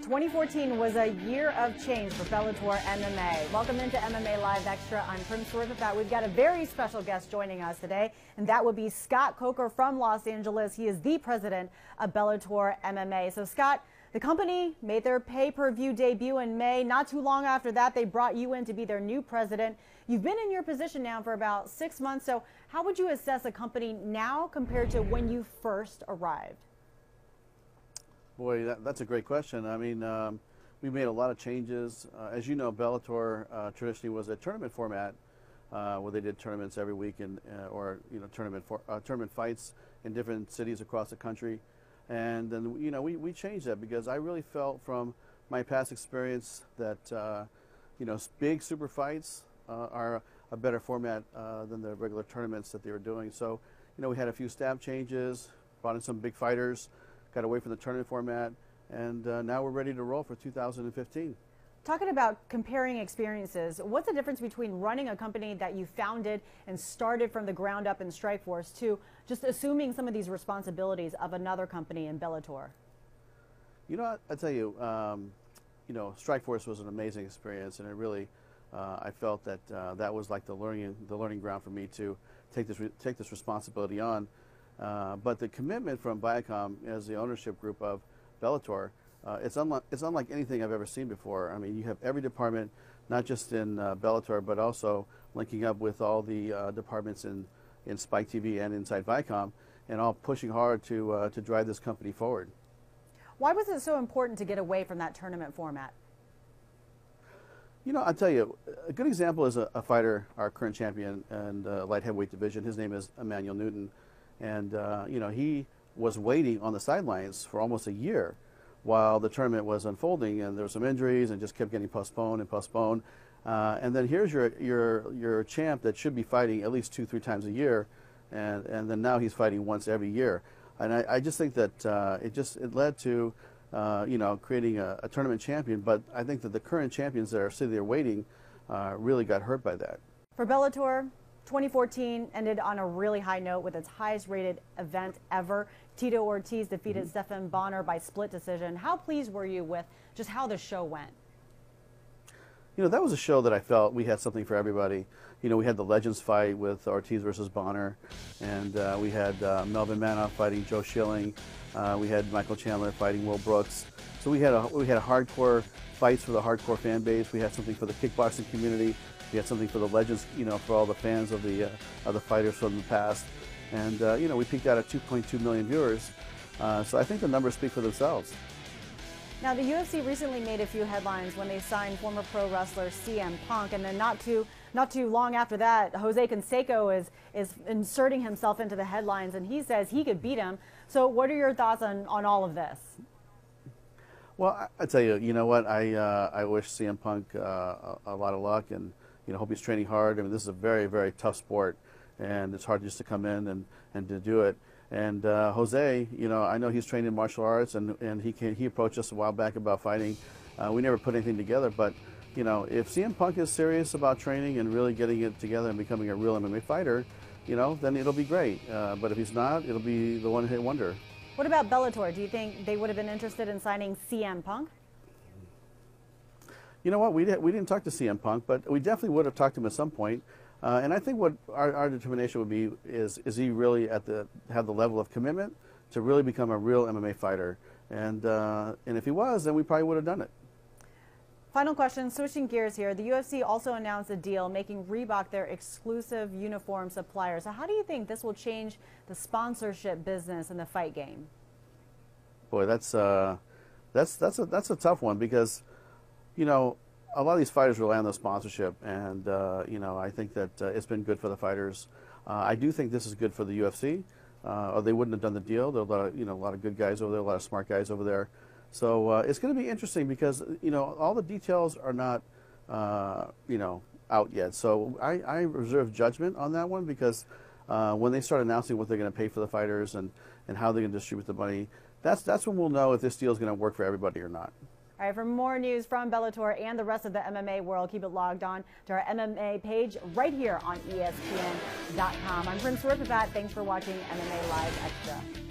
2014 was a year of change for Bellator MMA. Welcome into MMA Live Extra. I'm Prim Swerfat. We've got a very special guest joining us today, and that would be Scott Coker from Los Angeles. He is the president of Bellator MMA. So, Scott, the company made their pay-per-view debut in May. Not too long after that, they brought you in to be their new president. You've been in your position now for about 6 months. So how would you assess a company now compared to when you first arrived? Boy, that's a great question. I mean, we made a lot of changes. As you know, Bellator traditionally was a tournament format where they did tournaments every week or tournament fights in different cities across the country. And then we changed that because I really felt from my past experience that big super fights are a better format than the regular tournaments that they were doing. So we had a few staff changes, brought in some big fighters, got away from the tournament format, and now we're ready to roll for 2015. Talking about comparing experiences, what's the difference between running a company that you founded and started from the ground up in Strikeforce to just assuming some of these responsibilities of another company in Bellator? I tell you, Strikeforce was an amazing experience, and it really, I felt that that was like the learning ground for me to take this responsibility on. But the commitment from Viacom as the ownership group of Bellator, it's unlike anything I've ever seen before. I mean, you have every department, not just in Bellator, but also linking up with all the departments in Spike TV and inside Viacom, and all pushing hard to drive this company forward. Why was it so important to get away from that tournament format? I'll tell you, a good example is a fighter, our current champion in the light heavyweight division. His name is Emmanuel Newton. And, he was waiting on the sidelines for almost a year while the tournament was unfolding, and there were some injuries and just kept getting postponed and postponed. And then here's your champ that should be fighting at least 2-3 times a year, and then now he's fighting once every year. And I just think that it led to, creating a tournament champion. But I think that the current champions that are sitting there waiting really got hurt by that. For Bellator, 2014 ended on a really high note with its highest rated event ever. Tito Ortiz defeated Stephan Bonner by split decision. How pleased were you with just how the show went? That was a show that I felt we had something for everybody. We had the Legends fight with Ortiz versus Bonner, and we had Melvin Manoff fighting Joe Schilling. We had Michael Chandler fighting Will Brooks. So we had hardcore fights for the hardcore fan base. We had something for the kickboxing community. We had something for the Legends, for all the fans of the fighters from the past. And, we peaked out at 2.2 million viewers. So I think the numbers speak for themselves. Now, the UFC recently made a few headlines when they signed former pro wrestler CM Punk. And then not too long after that, Jose Canseco is inserting himself into the headlines, and he says he could beat him. So what are your thoughts on all of this? Well, I tell you, what? I wish CM Punk a lot of luck, and hope he's training hard. I mean, this is a very, very tough sport, and it's hard just to come in and to do it. And Jose, I know he's trained in martial arts, and he approached us a while back about fighting. We never put anything together, but if CM Punk is serious about training and really getting it together and becoming a real MMA fighter, then it'll be great. But if he's not, it'll be the one-hit wonder. What about Bellator? Do you think they would have been interested in signing CM Punk? You know what? We didn't talk to CM Punk, but we definitely would have talked to him at some point. And I think what our determination would be is he really have the level of commitment to really become a real MMA fighter? And if he was, then we probably would have done it. Final question, switching gears here. The UFC also announced a deal making Reebok their exclusive uniform supplier. So how do you think this will change the sponsorship business in the fight game? Boy, that's a tough one because a lot of these fighters rely on the sponsorship, and I think that it's been good for the fighters. I do think this is good for the UFC, or they wouldn't have done the deal. There are a lot of good guys over there, a lot of smart guys over there. So it's going to be interesting because all the details are not out yet. So I reserve judgment on that one because when they start announcing what they're going to pay for the fighters and how they're going to distribute the money, that's when we'll know if this deal is going to work for everybody or not. All right, for more news from Bellator and the rest of the MMA world, keep it logged on to our MMA page right here on ESPN.com. I'm Prim Swerfat. Thanks for watching MMA Live Extra.